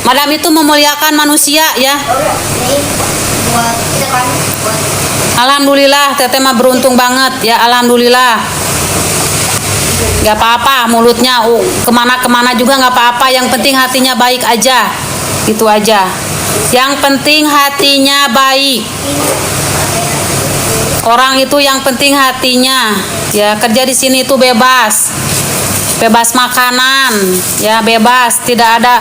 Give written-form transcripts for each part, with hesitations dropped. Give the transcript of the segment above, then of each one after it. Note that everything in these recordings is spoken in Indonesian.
Madam itu memuliakan manusia ya. Alhamdulillah, teteh mah beruntung banget ya. Alhamdulillah. Gak apa-apa mulutnya kemana-kemana juga gak apa-apa. Yang penting hatinya baik aja. Itu aja. Yang penting hatinya baik. Orang itu yang penting hatinya. Ya, kerja di sini itu bebas. Bebas makanan, ya bebas. Tidak ada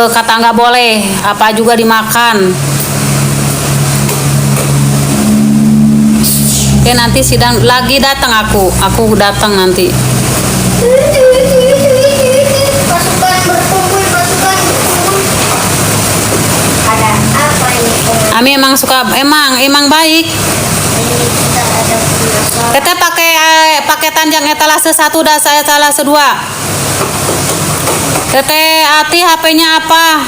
kata nggak boleh. Apa juga dimakan. Oke, nanti sidang lagi datang aku datang nanti. Pasukan berkumpul, pasukan berkumpul. Ada apa ini? Ami emang suka, emang baik. Kita ada puasa. Teteh pakai tanjang etalase 1 dan saya etalase 2. Teteh Ati HP-nya apa?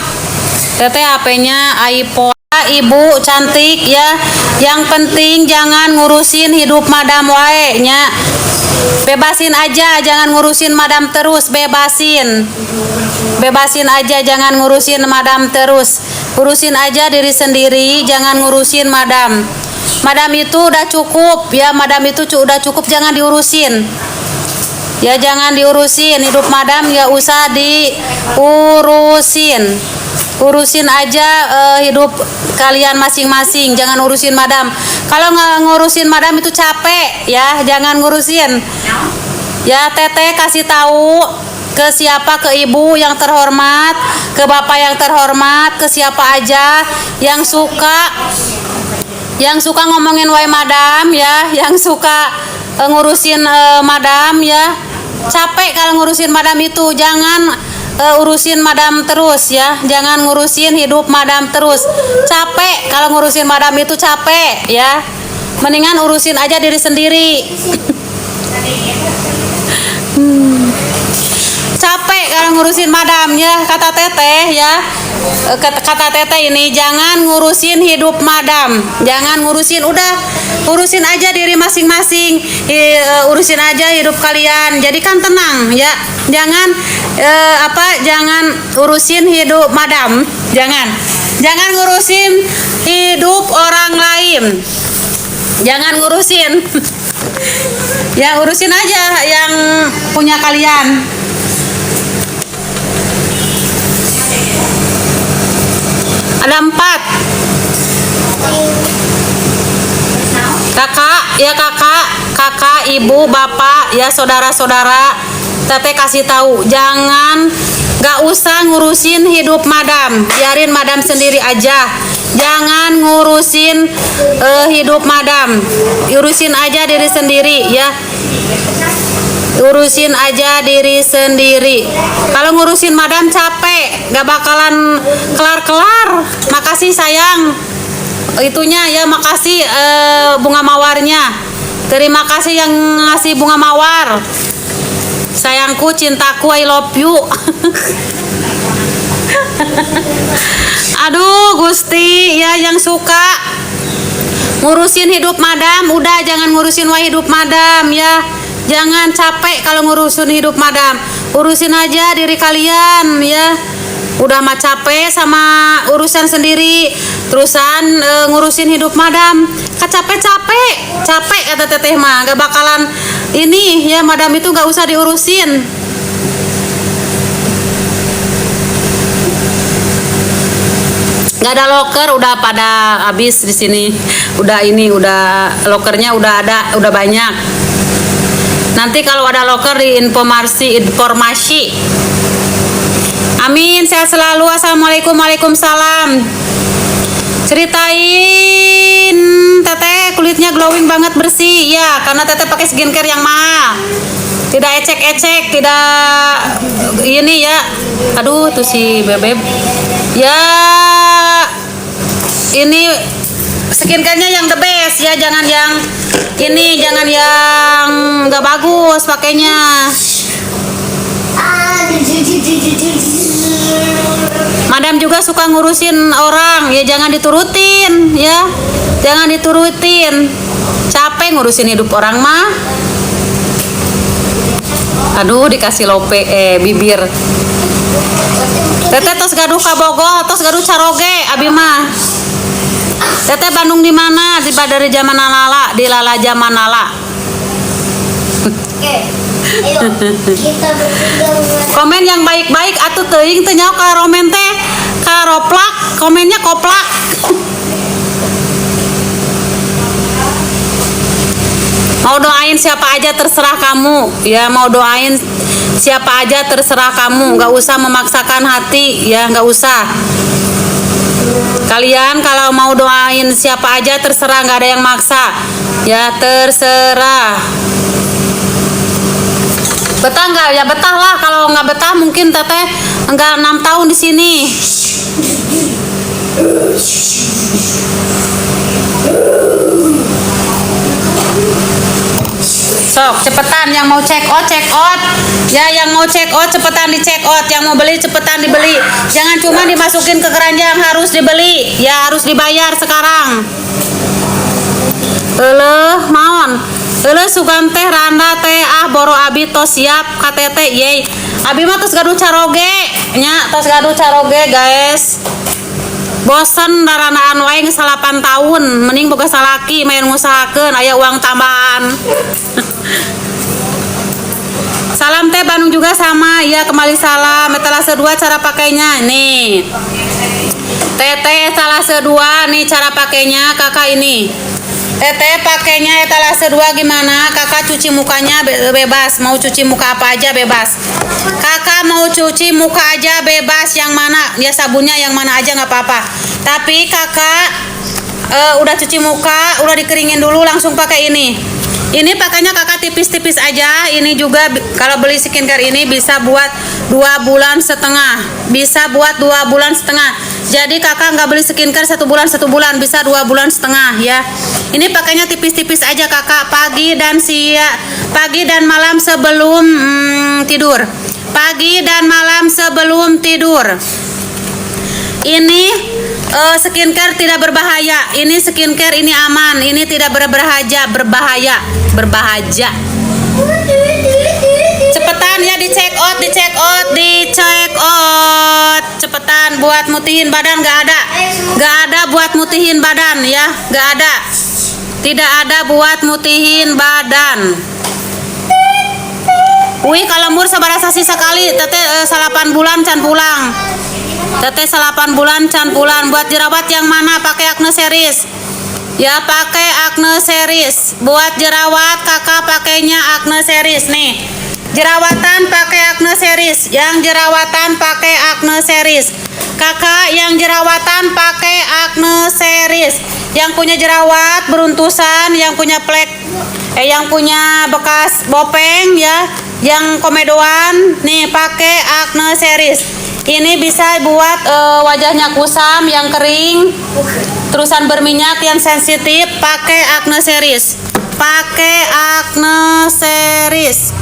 Teteh HP-nya iPhone. Ibu cantik ya. Yang penting jangan ngurusin hidup madam wae nya. Bebasin aja, jangan ngurusin madam terus, bebasin. Bebasin aja, jangan ngurusin madam terus. Urusin aja diri sendiri, jangan ngurusin madam. Madam itu udah cukup ya, madam itu udah cukup, jangan diurusin. Ya jangan diurusin, hidup madam ya usah diurusin. Urusin aja hidup kalian masing-masing, jangan urusin madam. Kalau nggak ngurusin madam itu capek ya, jangan ngurusin. Ya teteh kasih tahu ke siapa, ke ibu yang terhormat, ke bapak yang terhormat, ke siapa aja yang suka ngomongin wae madam ya, yang suka ngurusin madam ya. Capek kalau ngurusin madam itu, jangan urusin madam terus ya, jangan ngurusin hidup madam terus. Capek kalau ngurusin madam itu, capek ya. Mendingan urusin aja diri sendiri. Capek kalau ngurusin madam ya, kata teteh ya. Kata teteh ini, jangan ngurusin hidup madam, jangan ngurusin, udah urusin aja diri masing-masing, urusin aja hidup kalian, jadi kan tenang ya. Jangan jangan urusin hidup madam, jangan ngurusin hidup orang lain, jangan ngurusin. Ya urusin aja yang punya kalian. Ada 4 kakak, ibu, bapak ya, saudara-saudara. Teteh kasih tahu, jangan, gak usah ngurusin hidup madam, biarin madam sendiri aja. Jangan ngurusin hidup madam, urusin aja diri sendiri ya. Urusin aja diri sendiri. Kalau ngurusin madam capek, gak bakalan kelar-kelar. Makasih sayang, itunya ya, makasih bunga mawarnya. Terima kasih yang ngasih bunga mawar. Sayangku, cintaku, I love you. Aduh Gusti ya, yang suka ngurusin hidup madam, udah jangan ngurusin hidup madam ya. Jangan capek kalau ngurusin hidup madam, urusin aja diri kalian ya. Udah mah capek sama urusan sendiri, terusan ngurusin hidup madam, capek kata teteh mah, gak bakalan ini ya, madam itu gak usah diurusin. Gak ada loker, udah pada habis di sini. Udah lokernya udah banyak. Nanti kalau ada loker di informasi. Amin, sehat selalu. Assalamualaikum, waalaikumsalam. Ceritain teteh kulitnya glowing banget, bersih ya, karena teteh pakai skincare yang mahal. Tidak ecek-ecek, tidak ini ya. Aduh tuh si bebek ya, ini skincare-nya yang the best ya, jangan yang ini, jangan yang nggak bagus pakainya. Madam juga suka ngurusin orang ya, jangan diturutin ya, jangan diturutin. Capek ngurusin hidup orang mah. Aduh dikasih lope bibir. Teteh tos gaduh ka Bogor, tos gaduh Caroge, abi mah. Teteh Bandung di mana? Di Badari Zaman Lala, di Lala Zaman Lala. Oke. Ayo kita bertiga Komen yang baik-baik atuh teuing teu nyaho ka romen teh. Ka roplak, komennya koplak. Mau doain siapa aja terserah kamu. Ya, mau doain siapa aja terserah kamu, nggak usah memaksakan hati, ya nggak usah. Kalian kalau mau doain siapa aja terserah, nggak ada yang maksa, ya terserah. Betah nggak? Ya betah lah. Kalau nggak betah mungkin teteh nggak 6 tahun di sini. Sok cepetan yang mau check out ya, yang mau check out cepetan di check out, yang mau beli cepetan dibeli, jangan cuma dimasukin ke keranjang, harus dibeli ya, harus dibayar sekarang. Maon sugan teh randa teh boro abi tos siap KTT ye abi mah tos gaduh Caroge nya, tos gaduh Caroge guys. Bosen daranaan wae geus 8 tahun, mending boga salaki main ngusahakeun aya uang tambahan. Salam teh Bandung juga sama ya, kembali salam. Etalase 2 cara pakainya nih. Teteh etalase 2 nih cara pakainya kakak ini. Teteh pakainya etalase 2 gimana? Kakak cuci mukanya bebas, mau cuci muka apa aja bebas. Kakak mau cuci muka aja bebas, yang mana? Ya sabunnya yang mana aja nggak apa-apa. Tapi kakak udah cuci muka, udah dikeringin dulu, langsung pakai ini. Ini pakainya kakak tipis-tipis aja. Ini juga kalau beli skincare ini bisa buat 2 bulan setengah. Bisa buat 2 bulan setengah. Jadi kakak nggak beli skincare 1 bulan 1 bulan, bisa 2 bulan setengah ya. Ini pakainya tipis-tipis aja kakak, pagi dan malam sebelum tidur. Pagi dan malam sebelum tidur. Ini skincare tidak berbahaya. Ini skincare ini aman. Ini tidak berbahaya. Cepetan ya di check out. Cepetan buat mutihin badan, nggak ada buat mutihin badan ya, nggak ada. Tidak ada buat mutihin badan. Wih kalembur sabarasa sih sekali, teteh 8 bulan can pulang. Teteh 8 bulan can pulang. Buat jerawat yang mana? Pakai Acne Series. Ya pakai Acne Series. Buat jerawat kakak pakainya Acne Series nih. Jerawatan pakai Acne Series. Yang jerawatan pakai Acne Series. Kakak yang jerawatan pakai Acne Series. Yang punya jerawat beruntusan, yang punya plek, yang punya bekas bopeng ya, yang komedoan nih pakai Acne Series. Ini bisa buat wajahnya kusam, yang kering, terusan berminyak, yang sensitif, pakai Acne Series. Pakai Acne Series.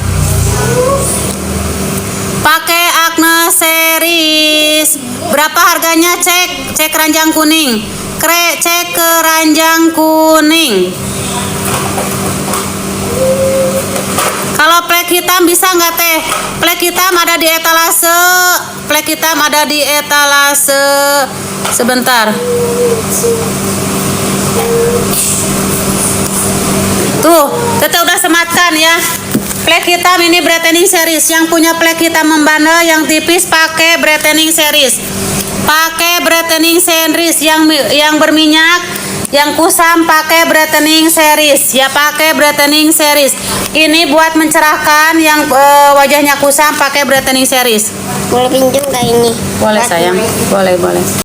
Pakai Acne Series. Berapa harganya? Cek keranjang kuning. Cek keranjang kuning. Kalau plek hitam bisa nggak teh? Plek hitam ada di etalase. Plek hitam ada di etalase. Sebentar. Tuh, teteh udah sematkan ya. Plek hitam ini brightening series. Yang punya plek hitam membandel yang tipis pakai brightening series. Pakai brightening series yang berminyak, yang kusam pakai brightening series. Ya pakai brightening series. Ini buat mencerahkan yang wajahnya kusam pakai brightening series. Boleh pinjam nggak ini? Boleh sayang. Boleh.